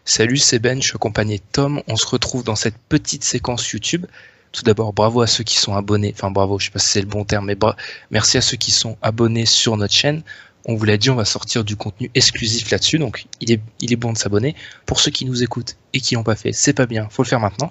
Salut, c'est Ben, je suis accompagné de Tom. On se retrouve dans cette petite séquence YouTube. Tout d'abord, bravo à ceux qui sont abonnés. Enfin, bravo, je sais pas si c'est le bon terme, mais merci à ceux qui sont abonnés sur notre chaîne. On vous l'a dit, on va sortir du contenu exclusif là-dessus, donc il est bon de s'abonner. Pour ceux qui nous écoutent et qui l'ont pas fait, c'est pas bien, faut le faire maintenant.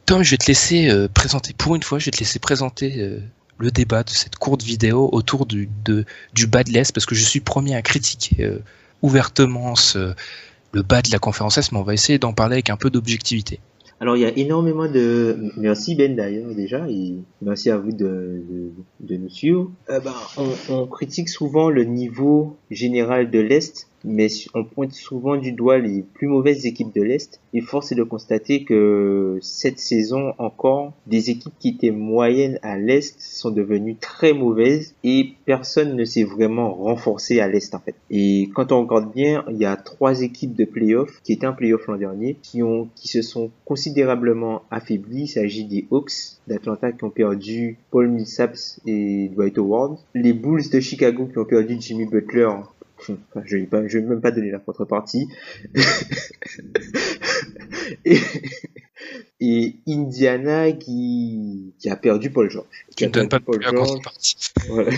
Tom, je vais te laisser présenter, pour une fois, je vais te laisser présenter le débat de cette courte vidéo autour du bas de l'Est, parce que je suis premier à critiquer ouvertement le bas de la conférence Est, mais on va essayer d'en parler avec un peu d'objectivité. Alors, il y a énormément de... Merci Ben d'ailleurs déjà, et merci à vous de nous suivre. On critique souvent le niveau général de l'Est, mais on pointe souvent du doigt les plus mauvaises équipes de l'Est. Et force est de constater que cette saison encore, des équipes qui étaient moyennes à l'Est sont devenues très mauvaises et personne ne s'est vraiment renforcé à l'Est en fait. Et quand on regarde bien, il y a 3 équipes de playoffs qui étaient en playoff l'an dernier qui se sont considérablement affaiblies. Il s'agit des Hawks d'Atlanta qui ont perdu Paul Millsap et Dwight Howard. Les Bulls de Chicago qui ont perdu Jimmy Butler. Enfin, je vais même pas donner la contrepartie. et Indiana qui a perdu Paul George. Tu ne donnes pas la contrepartie. Voilà.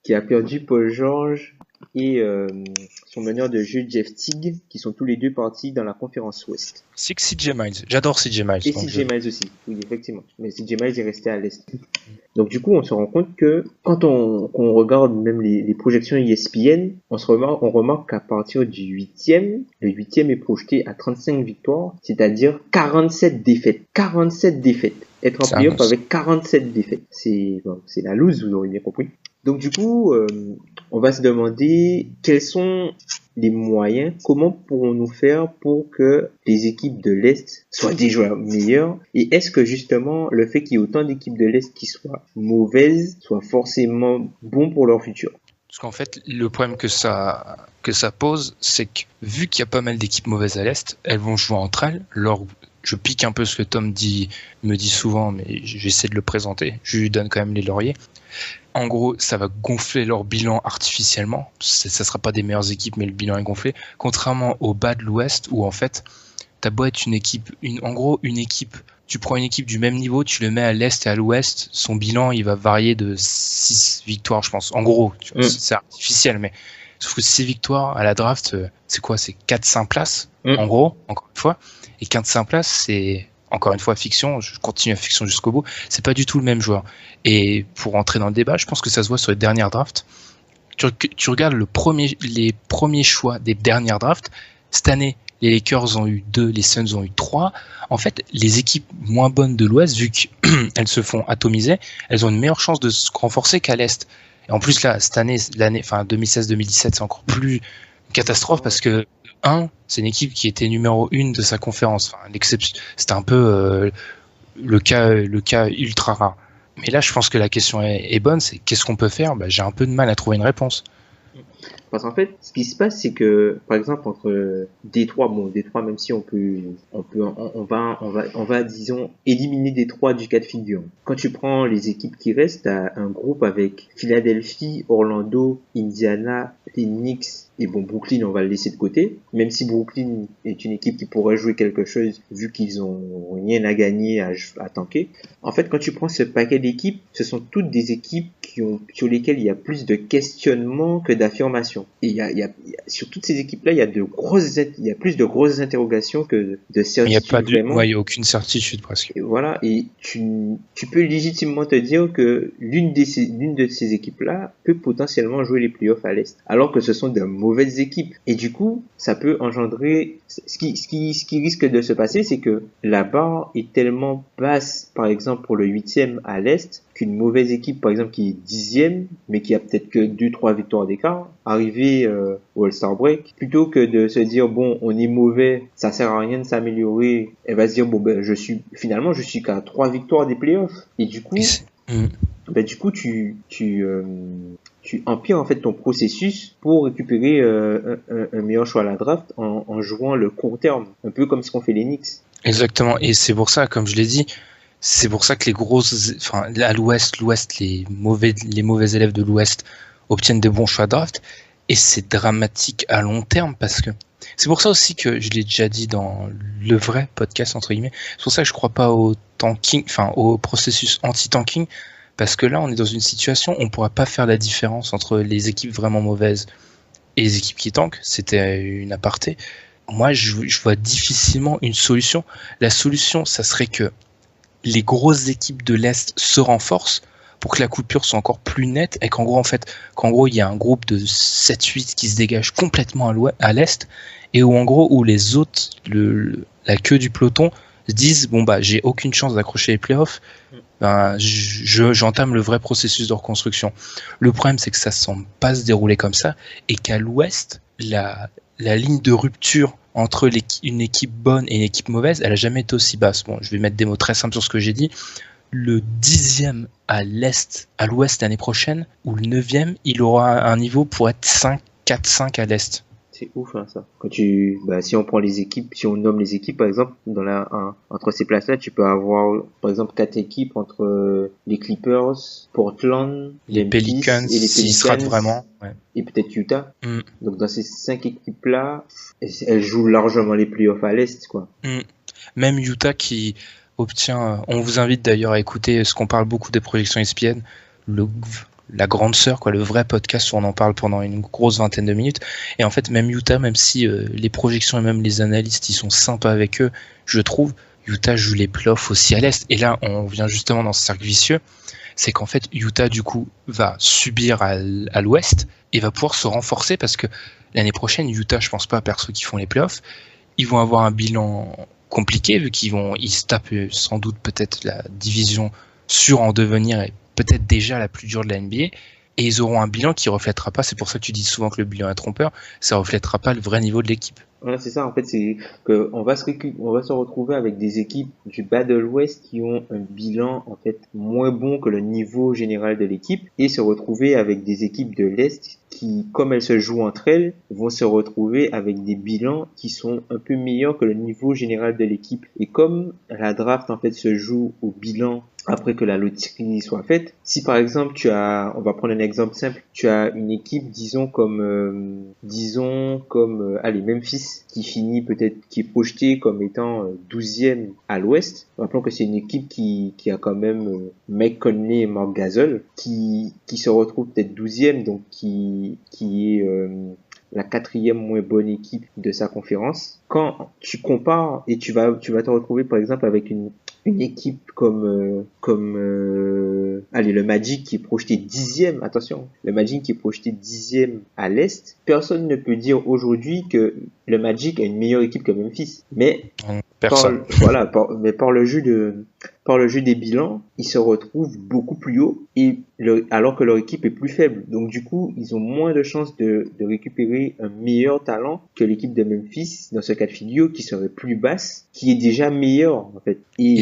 Qui a perdu Paul George et son meneur de jeu Jeff Teague, qui sont tous les deux partis dans la conférence Ouest. C'est que CJ Miles, j'adore CJ Miles. Et CJ Miles aussi, oui effectivement. Mais CJ Miles est resté à l'Est. Donc du coup, on se rend compte que quand on regarde même les projections ESPN, on remarque qu'à partir du 8e, le 8e est projeté à 35 victoires, c'est-à-dire 47 défaites. 47 défaites. Être en playoff avec 47 défaites. C'est la loose, vous aurez bien compris. Donc du coup, on va se demander quels sont les moyens, comment pourrons-nous faire pour que les équipes de l'Est soient des joueurs meilleurs, et est-ce que justement le fait qu'il y ait autant d'équipes de l'Est qui soient mauvaises soit forcément bon pour leur futur? Parce qu'en fait, le problème que ça pose, c'est que vu qu'il y a pas mal d'équipes mauvaises à l'Est, elles vont jouer entre elles. Je pique un peu ce que Tom me dit souvent, mais j'essaie de le présenter. Je lui donne quand même les lauriers. En gros, ça va gonfler leur bilan artificiellement. Ça sera pas des meilleures équipes, mais le bilan est gonflé. Contrairement au bas de l'Ouest, où en fait, t'as beau être une équipe, tu prends une équipe du même niveau, tu le mets à l'Est et à l'Ouest, son bilan, il va varier de 6 victoires, je pense. En gros, c'est artificiel, mais sauf que 6 victoires à la draft, c'est quoi? C'est 4-5 places, en gros, encore une fois. Et 4-5 places, c'est... Encore une fois, fiction, je continue à fiction jusqu'au bout, c'est pas du tout le même joueur. Et pour entrer dans le débat, je pense que ça se voit sur les dernières drafts. Tu regardes les premiers choix des dernières drafts. Cette année, les Lakers ont eu 2, les Suns ont eu 3. En fait, les équipes moins bonnes de l'Ouest, vu qu'elles se font atomiser, elles ont une meilleure chance de se renforcer qu'à l'Est. Et en plus, là, cette année, enfin 2016-2017, c'est encore plus une catastrophe parce que c'est une équipe qui était numéro 1 de sa conférence. Enfin, l'exception, c'était un peu le cas ultra rare. Mais là, je pense que la question est bonne, c'est qu'est-ce qu'on peut faire? J'ai un peu de mal à trouver une réponse. Parce qu'en fait, ce qui se passe, c'est que, par exemple, entre Détroit, même si on va, disons, éliminer Détroit du cas de figure. Quand tu prends les équipes qui restent, t'as un groupe avec Philadelphie, Orlando, Indiana, les Knicks, et bon, Brooklyn, on va le laisser de côté. Même si Brooklyn est une équipe qui pourrait jouer quelque chose, vu qu'ils ont rien à gagner à tanker. En fait, quand tu prends ce paquet d'équipes, ce sont toutes des équipes sur lesquelles il y a plus de questionnements que d'affirmations. Et sur toutes ces équipes-là, il y a plus de grosses interrogations que de certitudes. Il n'y a aucune certitude presque. Et voilà. Et tu peux légitimement te dire que l'une de ces équipes-là peut potentiellement jouer les playoffs à l'Est. Alors que ce sont de mauvaises équipes. Et du coup, ça peut engendrer, ce qui risque de se passer, c'est que la barre est tellement basse, par exemple, pour le 8e à l'Est, qu'une mauvaise équipe, par exemple, qui est 10e, mais qui a peut-être que 2-3 victoires d'écart, arriver au All-Star Break, plutôt que de se dire, bon, on est mauvais, ça sert à rien de s'améliorer, elle va se dire, bon, je suis qu'à 3 victoires des playoffs. Et du coup, tu empires en fait ton processus pour récupérer un meilleur choix à la draft en jouant le court terme, un peu comme ce qu'ont fait les Knicks. Exactement, et c'est pour ça, comme je l'ai dit, c'est pour ça que à l'Ouest, les mauvais élèves de l'Ouest obtiennent des bons choix de draft, et c'est dramatique à long terme parce que C'est pour ça aussi que je l'ai déjà dit dans le vrai podcast, entre guillemets. C'est pour ça que je crois pas au tanking, enfin, au processus anti-tanking. Parce que là, on est dans une situation où on ne pourra pas faire la différence entre les équipes vraiment mauvaises et les équipes qui tankent. C'était une aparté. Moi, je vois difficilement une solution. La solution, ça serait que les grosses équipes de l'Est se renforcent pour que la coupure soit encore plus nette et qu'en gros, il y a un groupe de 7-8 qui se dégage complètement à l'Est et où, en gros, où les autres, la queue du peloton, se disent, bon, bah, j'ai aucune chance d'accrocher les playoffs. Ben, j'entame le vrai processus de reconstruction. Le problème, c'est que ça semble pas se dérouler comme ça et qu'à l'ouest, la ligne de rupture entre une équipe bonne et une équipe mauvaise, elle a jamais été aussi basse. Bon, je vais mettre des mots très simples sur ce que j'ai dit. Le 10e à l'ouest l'année prochaine, ou le 9e, il aura un niveau pour être 4-5 à l'est. C'est ouf, hein, ça. Si on prend les équipes, si on nomme les équipes, par exemple, entre ces places-là, tu peux avoir, par exemple, 4 équipes entre les Clippers, Portland, les Pelicans, et les Pelicans, se ratent vraiment, ouais. Et peut-être Utah. Donc, dans ces 5 équipes-là, elles jouent largement les playoffs à l'Est, quoi. Même Utah qui obtient, on vous invite d'ailleurs à écouter ce qu'on parle beaucoup des projections ESPN, la grande sœur, quoi, le vrai podcast où on en parle pendant une grosse vingtaine de minutes. Et en fait, même Utah, même si les projections et même les analystes, ils sont sympas avec eux, je trouve, Utah joue les playoffs aussi à l'Est. Et là, on vient justement dans ce cercle vicieux, c'est qu'en fait, Utah, du coup, va subir à l'Ouest et va pouvoir se renforcer parce que l'année prochaine, Utah, je pense pas, perso, qui font les playoffs, ils vont avoir un bilan compliqué vu ils se tapent sans doute peut-être la division sûre en devenir et peut-être déjà la plus dure de la NBA, et ils auront un bilan qui reflètera pas, c'est pour ça que tu dis souvent que le bilan est trompeur, ça reflètera pas le vrai niveau de l'équipe. Voilà, c'est ça, en fait, c'est que on va se retrouver avec des équipes du bas de l'Ouest qui ont un bilan, en fait, moins bon que le niveau général de l'équipe, et se retrouver avec des équipes de l'Est qui, comme elles se jouent entre elles, vont se retrouver avec des bilans qui sont un peu meilleurs que le niveau général de l'équipe. Et comme la draft, en fait, se joue au bilan après que la loterie soit faite, si par exemple on va prendre un exemple simple, tu as une équipe, disons comme Memphis, qui est projetée comme étant 12e à l'ouest. Rappelons que c'est une équipe qui a quand même Mike Conley et Marc Gasol, qui se retrouve peut-être 12e, donc qui est la 4e moins bonne équipe de sa conférence. Quand tu compares et tu vas te retrouver par exemple avec une équipe comme le Magic qui est projeté 10e, attention, le Magic qui est projeté 10e à l'Est, personne ne peut dire aujourd'hui que le Magic a une meilleure équipe que Memphis. Mais par le jeu des bilans, ils se retrouvent beaucoup plus haut alors que leur équipe est plus faible. Donc du coup, ils ont moins de chances de récupérer un meilleur talent que l'équipe de Memphis dans ce cas de figure qui serait plus basse, qui est déjà meilleure en fait. Oui,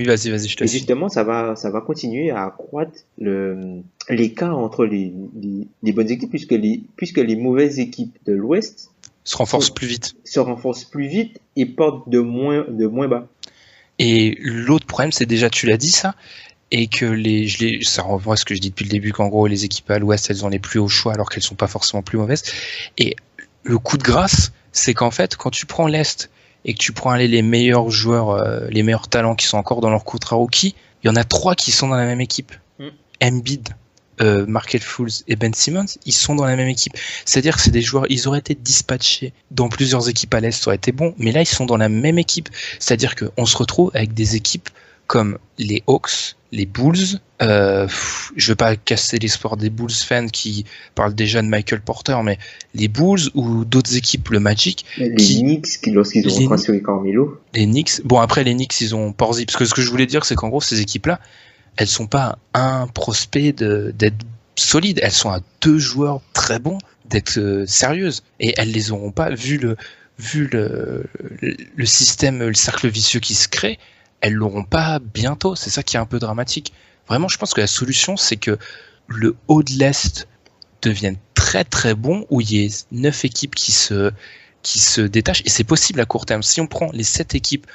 vas-y, je te laisse. Et justement, ça va continuer à accroître l'écart entre les bonnes équipes puisque les mauvaises équipes de l'Ouest se renforcent plus vite et portent de moins bas. Et l'autre problème, c'est déjà, tu l'as dit ça, et que ça renvoie à ce que je dis depuis le début, qu'en gros, les équipes à l'Ouest, elles ont les plus hauts choix alors qu'elles sont pas forcément plus mauvaises. Et le coup de grâce, c'est qu'en fait, quand tu prends l'Est et que tu prends les meilleurs joueurs, les meilleurs talents qui sont encore dans leur contrat rookie, il y en a 3 qui sont dans la même équipe. Embiid, Markelle Fultz et Ben Simmons, ils sont dans la même équipe. C'est-à-dire que c'est des joueurs, ils auraient été dispatchés dans plusieurs équipes à l'Est, ça aurait été bon, mais là, ils sont dans la même équipe. C'est-à-dire qu'on se retrouve avec des équipes comme les Hawks, les Bulls, je veux pas casser l'espoir des Bulls fans qui parlent déjà de Michael Porter, mais les Bulls ou d'autres équipes, le Magic. Les Knicks, lorsqu'ils ont transféré Carmelo. Les Knicks, bon après les Knicks, ils ont Porzingis, parce que ce que je voulais dire, c'est qu'en gros, ces équipes-là, elles sont pas un prospect d'être solides, elles sont à 2 joueurs très bons d'être sérieuses, et elles les auront pas, vu le système, le cercle vicieux qui se crée, elles l'auront pas bientôt. C'est ça qui est un peu dramatique. Vraiment, je pense que la solution, c'est que le haut de l'Est devienne très très bon, où il y ait 9 équipes qui se détachent, et c'est possible à court terme. Si on prend les 7 équipes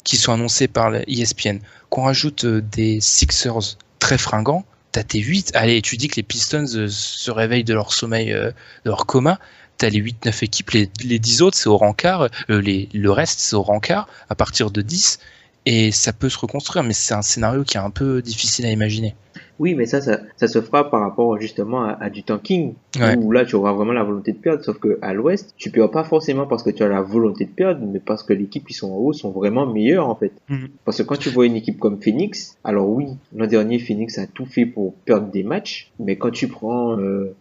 qui sont annoncées par l'ESPN, qu'on rajoute des Sixers très fringants, t'as tes 8, allez, tu dis que les Pistons se réveillent de leur sommeil, de leur coma, t'as les 8-9 équipes, les 10 autres, c'est au rencard, le reste, c'est au rencard, à partir de 10, et ça peut se reconstruire, mais c'est un scénario qui est un peu difficile à imaginer. Oui, mais ça se fera par rapport justement à du tanking, Ouais. où là tu auras vraiment la volonté de perdre, sauf que à l'ouest, tu perds pas forcément parce que tu as la volonté de perdre, mais parce que l'équipe qui sont en haut sont vraiment meilleures en fait. Parce que quand tu vois une équipe comme Phoenix, alors oui, l'an dernier Phoenix a tout fait pour perdre des matchs, mais quand tu prends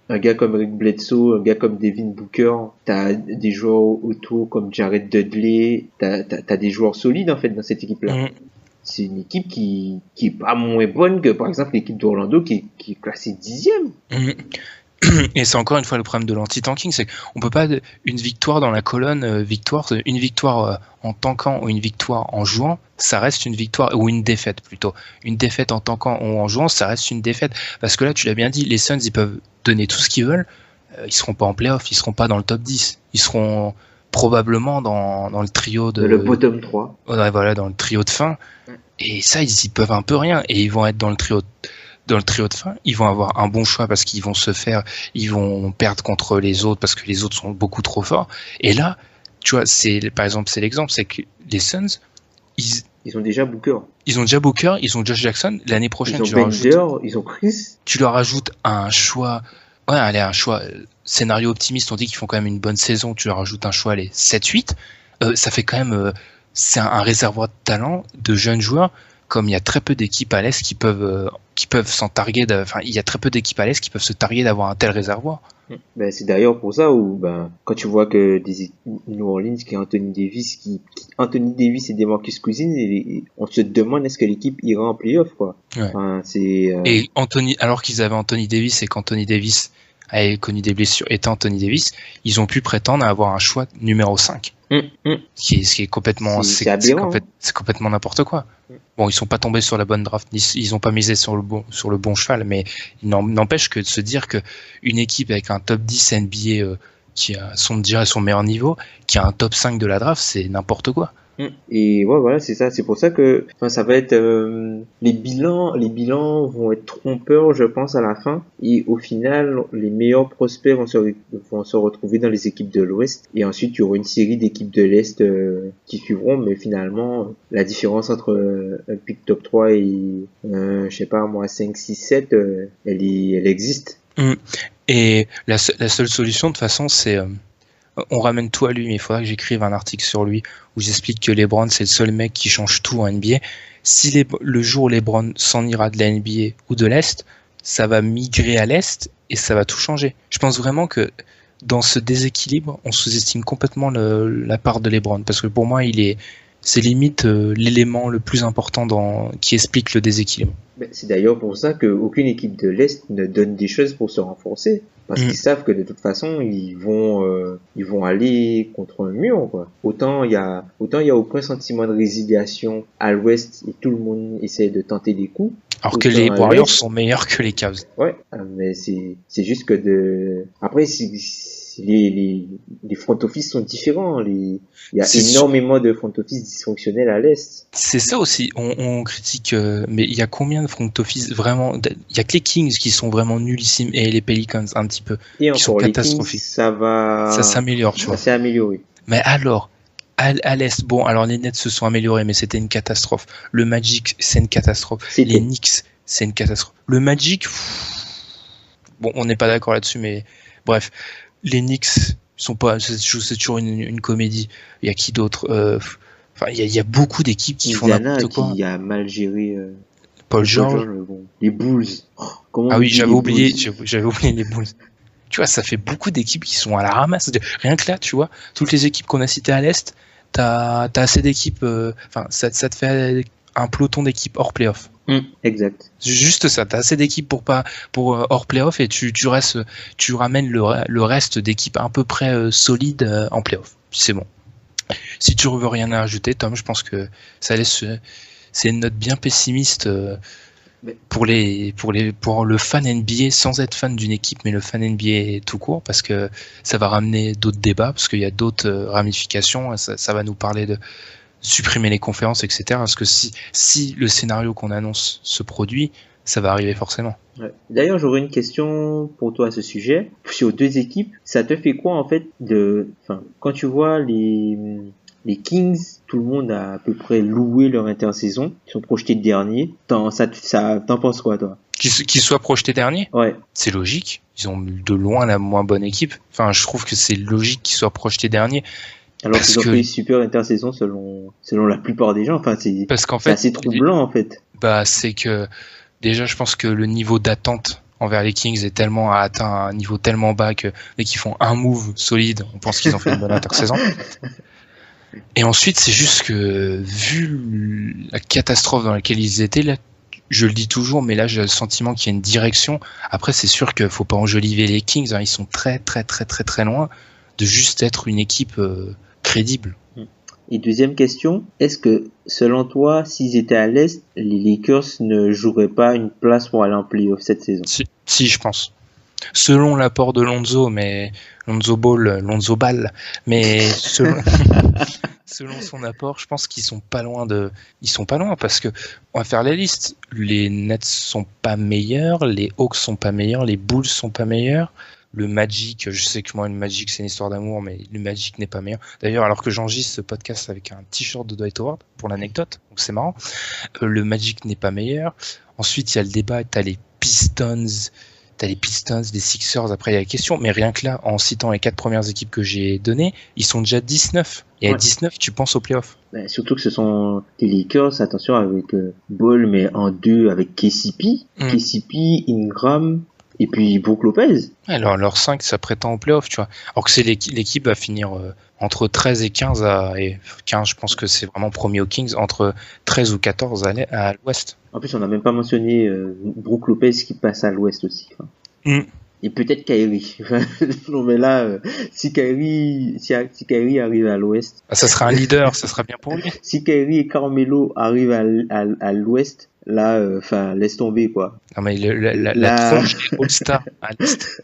un gars comme Rick Bledsoe, un gars comme Devin Booker, t'as des joueurs autour comme Jared Dudley, t'as des joueurs solides en fait dans cette équipe-là. C'est une équipe qui est pas moins bonne que par exemple l'équipe d'Orlando qui est classée 10e. Et c'est encore une fois le problème de l'anti-tanking, c'est qu'on peut pas une victoire dans la colonne victoire, une victoire en tankant ou une victoire en jouant, ça reste une victoire, ou une défaite plutôt. Une défaite en tankant ou en jouant, ça reste une défaite. Parce que là, tu l'as bien dit, les Suns, ils peuvent donner tout ce qu'ils veulent, ils seront pas en playoff, ils seront pas dans le top 10, ils seront probablement dans le trio de... Le bottom 3. Ouais, voilà, dans le trio de fin. Et ça, ils y peuvent un peu rien. Et ils vont être dans le trio de fin. Ils vont avoir un bon choix parce qu'ils vont perdre contre les autres parce que les autres sont beaucoup trop forts. Et là, tu vois, par exemple, c'est l'exemple, c'est que les Suns, ils ont déjà Booker. Ils ont déjà Booker, ils ont Josh Jackson. L'année prochaine, ils ont Chris. Tu leur ajoutes un choix. Ouais, allez, un choix scénario optimiste, on dit qu'ils font quand même une bonne saison, tu leur ajoutes un choix, allez, 7-8, ça fait quand même, c'est un réservoir de talent, de jeunes joueurs, comme il y a très peu d'équipes à l'Est qui peuvent s'en targuer, il y a très peu d'équipes à l'Est qui peuvent se targuer d'avoir un tel réservoir. Ben, c'est d'ailleurs pour ça où, quand tu vois que New Orleans qui a Anthony Davis et DeMarcus Cousins, on se demande est-ce que l'équipe ira en playoff, quoi. Ouais. Enfin, et alors qu'ils avaient Anthony Davis et qu'Anthony Davis avait connu des blessures, étant Anthony Davis, ils ont pu prétendre à avoir un choix numéro 5. Ce qui est complètement, c'est complètement n'importe quoi. Bon, ils sont pas tombés sur la bonne draft, ils ont pas misé sur le bon cheval, mais il n'empêche que de se dire que une équipe avec un top 10 NBA qui a son meilleur niveau, qui a un top 5 de la draft, c'est n'importe quoi. Et ouais, voilà, c'est ça. C'est pour ça que, ça va être les bilans vont être trompeurs, je pense, à la fin. Et au final, les meilleurs prospects vont se retrouver dans les équipes de l'Ouest. Et ensuite, il y aura une série d'équipes de l'Est qui suivront. Mais finalement, la différence entre un pick top 3 et je sais pas moi 5, 6, 7, elle existe. Et la seule solution, de toute façon, c'est on ramène tout à lui, mais il faudra que j'écrive un article sur lui où j'explique que LeBron, c'est le seul mec qui change tout en NBA. Si le jour où LeBron s'en ira de la NBA ou de l'Est, ça va migrer à l'Est et ça va tout changer. Je pense vraiment que dans ce déséquilibre, on sous-estime complètement la part de LeBron, parce que pour moi, c'est limite l'élément le plus important qui explique le déséquilibre. C'est d'ailleurs pour ça qu'aucune équipe de l'Est ne donne des choses pour se renforcer. Parce qu'ils savent que de toute façon, ils vont aller contre un mur, quoi. Autant il y a aucun sentiment de résiliation à l'Ouest et tout le monde essaie de tenter des coups. Alors que les Warriors sont meilleurs que les Cavs. Ouais, mais c'est juste que après, les front office sont différents. Il y a énormément de front office dysfonctionnels à l'Est. C'est ça aussi. On critique, mais il y a combien de front office vraiment? Il y a que les Kings qui sont vraiment nullissimes et les Pelicans un petit peu, et qui sont catastrophiques. Ça s'améliore, tu vois. Ça s'est amélioré. Mais alors, à l'Est, bon, alors les Nets se sont améliorés, mais c'était une catastrophe. Le Magic, c'est une catastrophe. Les Knicks, c'est une catastrophe. Le Magic, bon, on n'est pas d'accord là-dessus, mais bref. Les Knicks sont pas, c'est toujours une comédie. Il y a qui d'autre? Il y a beaucoup d'équipes qui font n'importe quoi. Qui a mal géré Paul George. Les Bulls. Oui, j'avais oublié les Bulls. Tu vois, ça fait beaucoup d'équipes qui sont à la ramasse. Rien que là, tu vois, toutes les équipes qu'on a citées à l'Est, t'as assez d'équipes. Ça te fait un peloton d'équipes hors playoff. Exact. Juste ça, t'as assez d'équipes pour hors playoff et tu ramènes le reste d'équipes à peu près solides en playoff. C'est bon. Si tu veux rien à ajouter, Tom, je pense que ça laisse c'est une note bien pessimiste pour le fan NBA sans être fan d'une équipe, mais le fan NBA tout court, parce que ça va ramener d'autres débats, parce qu'il y a d'autres ramifications. Ça va nous parler de supprimer les conférences, etc. Parce que si le scénario qu'on annonce se produit, ça va arriver forcément. Ouais. D'ailleurs, j'aurais une question pour toi à ce sujet. Sur deux équipes, ça te fait quoi en fait quand tu vois les Kings, tout le monde a à peu près loué leur intersaison, ils sont projetés dernier. T'en penses quoi toi? Qu'ils soient projetés dernier, ouais. C'est logique. Ils ont de loin la moins bonne équipe. Enfin, je trouve que c'est logique qu'ils soient projetés dernier. Alors qu'ils ont fait une super intersaison selon la plupart des gens. Enfin, c'est assez troublant en fait. Bah, c'est que déjà, je pense que le niveau d'attente envers les Kings est a atteint un niveau tellement bas que dès qu'ils font un move solide, on pense qu'ils ont fait une bonne intersaison. Et ensuite, c'est juste que vu la catastrophe dans laquelle ils étaient, là, je le dis toujours, mais là j'ai le sentiment qu'il y a une direction. Après, c'est sûr qu'il faut pas enjoliver les Kings, hein, ils sont très très très très très loin de juste être une équipe crédible. Et deuxième question, est-ce que selon toi, s'ils étaient à l'Est, les Lakers ne joueraient pas une place pour aller en play-off cette saison? Si, je pense. Selon l'apport de Lonzo Ball, mais selon son apport, je pense qu'ils sont pas loin parce que on va faire la liste. Les Nets sont pas meilleurs, les Hawks sont pas meilleurs, les Bulls sont pas meilleurs. Le Magic, je sais que moi le Magic c'est une histoire d'amour, mais le Magic n'est pas meilleur. D'ailleurs, alors que j'enregistre ce podcast avec un t-shirt de Dwight Howard pour l'anecdote, donc c'est marrant. Le Magic n'est pas meilleur. Ensuite, il y a le débat, t'as les Pistons, les Sixers, après il y a la question, mais rien que là, en citant les 4 premières équipes que j'ai données, ils sont déjà 19. Et à 19, tu penses aux playoffs. Surtout que ce sont les Lakers, attention, avec Ball, mais en 2 avec KCP, Ingram, et puis Brook Lopez. Alors, leur 5, ça prétend aux playoffs, tu vois. Alors que c'est l'équipe va finir entre 13 et 15 et 15, je pense que c'est vraiment premier aux Kings, entre 13 ou 14 à l'ouest. En plus, on n'a même pas mentionné Brook Lopez qui passe à l'ouest aussi. Et peut-être Kyrie. Non, mais là, si Kyrie arrive à l'ouest. Ça sera un leader, ça sera bien pour lui. Si Kyrie et Carmelo arrivent à l'ouest, là, laisse tomber, quoi. Non, mais la tronche All-Star à l'est.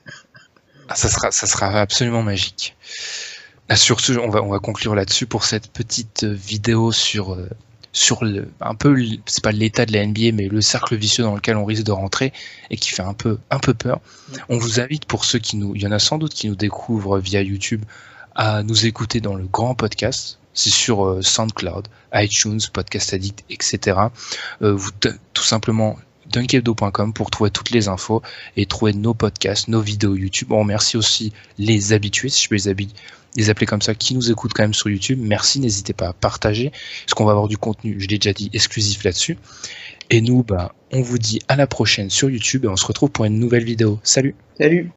Ça sera absolument magique. Sur ce, on va conclure là-dessus pour cette petite vidéo sur un peu, c'est pas l'état de la NBA, mais le cercle vicieux dans lequel on risque de rentrer et qui fait un peu peur. On vous invite, pour ceux il y en a sans doute qui nous découvrent via YouTube, à nous écouter dans le grand podcast. C'est sur SoundCloud, iTunes, Podcast Addict, etc. Tout simplement dunkebdo.com pour trouver toutes les infos et trouver nos podcasts, nos vidéos YouTube. On remercie aussi les habitués, si je peux les appeler comme ça, qui nous écoutent quand même sur YouTube. Merci, n'hésitez pas à partager, parce qu'on va avoir du contenu, je l'ai déjà dit, exclusif là-dessus. Et nous, on vous dit à la prochaine sur YouTube et on se retrouve pour une nouvelle vidéo. Salut! Salut!